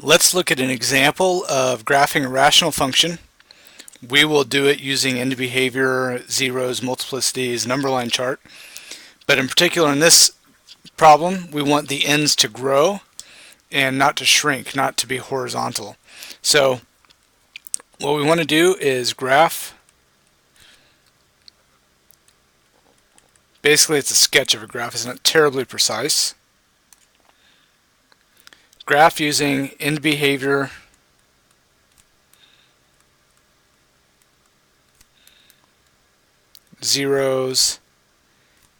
Let's look at an example of graphing a rational function. We will do it using end behavior, zeros, multiplicities, number line chart. But in particular in this problem, we want the ends to grow and not to shrink, not to be horizontal. So what we want to do is graph. Basically it's a sketch of a graph, it's not terribly precise. Graph using end behavior, zeros,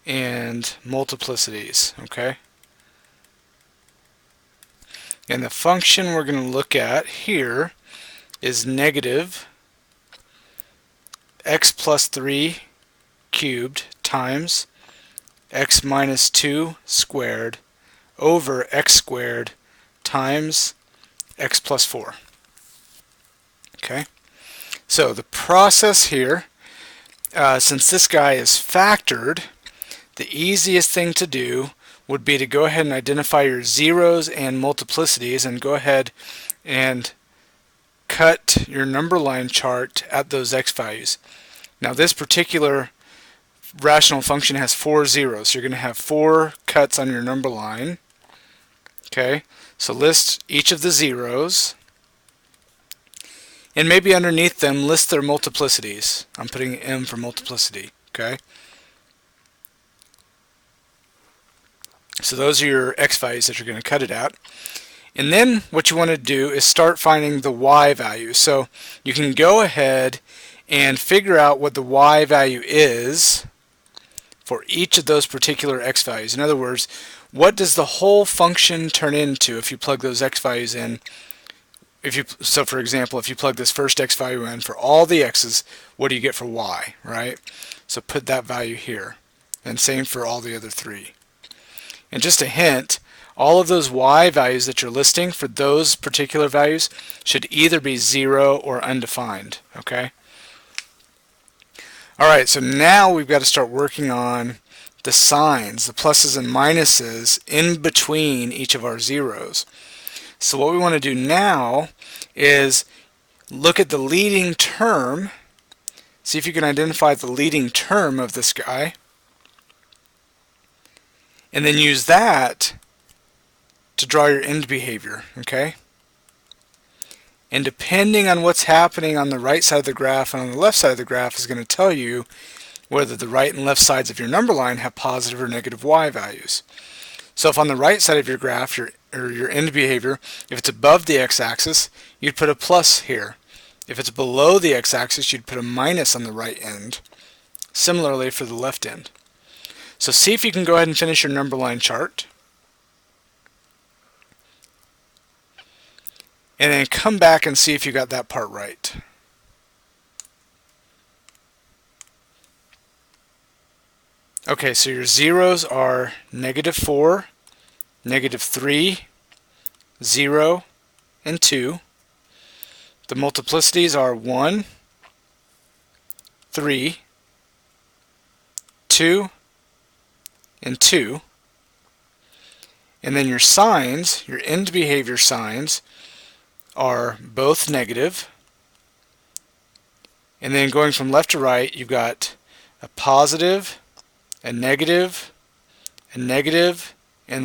and multiplicities, okay? And the function we're going to look at here is negative x plus 3 cubed times x minus 2 squared over x squared times x plus 4. Okay, so the process here, since this guy is factored, the easiest thing to do would be to go ahead and identify your zeros and multiplicities and go ahead and cut your number line chart at those x values. Now this particular rational function has 4 zeros, so you're going to have 4 cuts on your number line. Okay, so list each of the zeros, and maybe underneath them list their multiplicities. I'm putting M for multiplicity. Okay, so those are your x values that you're going to cut it at. And then what you want to do is start finding the y value. So you can go ahead and figure out what the y value is for each of those particular x values. In other words, what does the whole function turn into if you plug those x values in? So for example, if you plug this first x value in for all the x's, what do you get for y, right? So put that value here, and same for all the other 3. And just a hint, all of those y values that you're listing for those particular values should either be 0 or undefined, okay? Alright, so now we've got to start working on the signs, the pluses and minuses in between each of our zeros. So what we want to do now is look at the leading term, see if you can identify the leading term of this guy, and then use that to draw your end behavior, okay? And depending on what's happening on the right side of the graph and on the left side of the graph is going to tell you whether the right and left sides of your number line have positive or negative y values. So if on the right side of your graph, your end behavior, if it's above the x-axis, you'd put a plus here. If it's below the x-axis, you'd put a minus on the right end. Similarly for the left end. So see if you can go ahead and finish your number line chart. And then come back and see if you got that part right. Okay, so your zeros are -4, -3, 0, and 2. The multiplicities are 1, 3, 2, and 2. And then your signs, your end behavior signs, are both negative. And then going from left to right, you've got a positive, a negative, and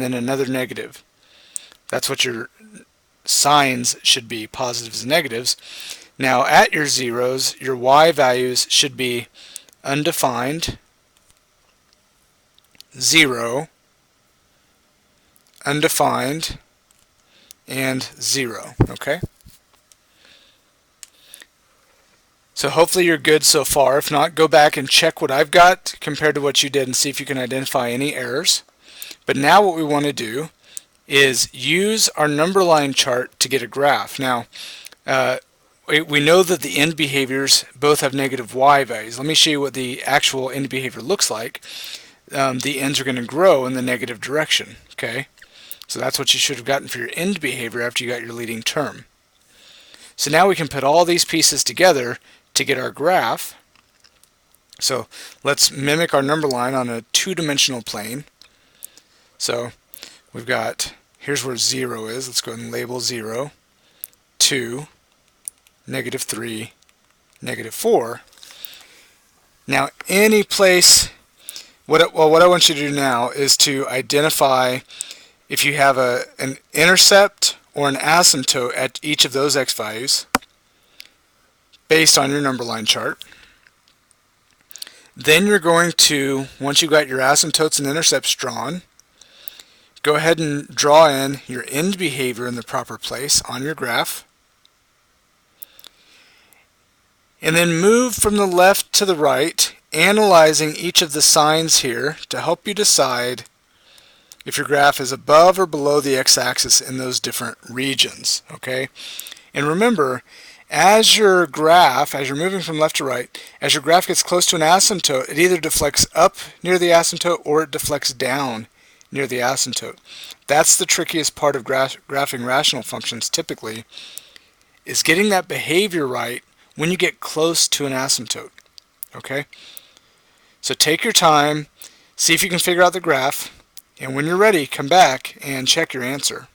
then another negative. That's what your signs should be, positives and negatives. Now at your zeros, your y values should be undefined, 0, undefined, and 0, okay? So hopefully you're good so far. If not, go back and check what I've got compared to what you did and see if you can identify any errors. But now what we want to do is use our number line chart to get a graph. Now, we know that the end behaviors both have negative y values. Let me show you what the actual end behavior looks like. The ends are going to grow in the negative direction, okay? So that's what you should have gotten for your end behavior after you got your leading term. So now we can put all these pieces together to get our graph. So let's mimic our number line on a two-dimensional plane. So we've got, here's where 0 is. Let's go ahead and label 0. 2, negative 3, negative 4. Now any place, what I want you to do now is to identify if you have an intercept or an asymptote at each of those x values based on your number line chart. Then you're going to, once you've got your asymptotes and intercepts drawn, go ahead and draw in your end behavior in the proper place on your graph. And then move from the left to the right, analyzing each of the signs here to help you decide if your graph is above or below the x-axis in those different regions. Okay? And remember, as you're moving from left to right, as your graph gets close to an asymptote, it either deflects up near the asymptote or it deflects down near the asymptote. That's the trickiest part of graphing rational functions typically, is getting that behavior right when you get close to an asymptote. Okay? So take your time, see if you can figure out the graph, and when you're ready, come back and check your answer.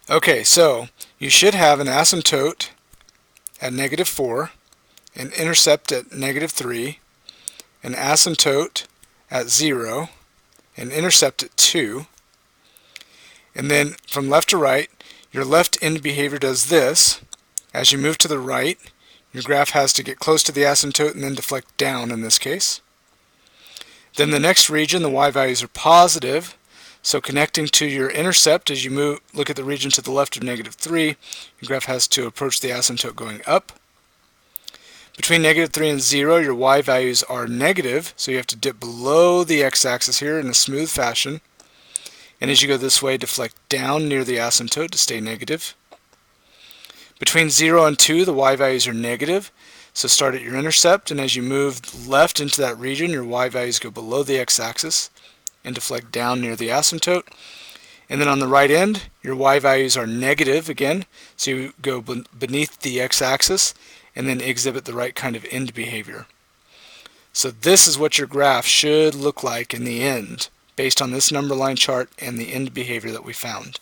Okay, so you should have an asymptote at negative 4, an intercept at negative 3, an asymptote at 0, an intercept at 2, and then from left to right, your left end behavior does this. As you move to the right, your graph has to get close to the asymptote and then deflect down in this case. Then the next region, the y values are positive. So connecting to your intercept, as you look at the region to the left of negative 3, your graph has to approach the asymptote going up. Between negative 3 and 0, your y values are negative, so you have to dip below the x-axis here in a smooth fashion. And as you go this way, deflect down near the asymptote to stay negative. Between 0 and 2, the y values are negative, so start at your intercept, and as you move left into that region, your y values go below the x-axis and deflect down near the asymptote. And then on the right end, your y values are negative again, so you go beneath the x-axis and then exhibit the right kind of end behavior. So this is what your graph should look like in the end, based on this number line chart and the end behavior that we found.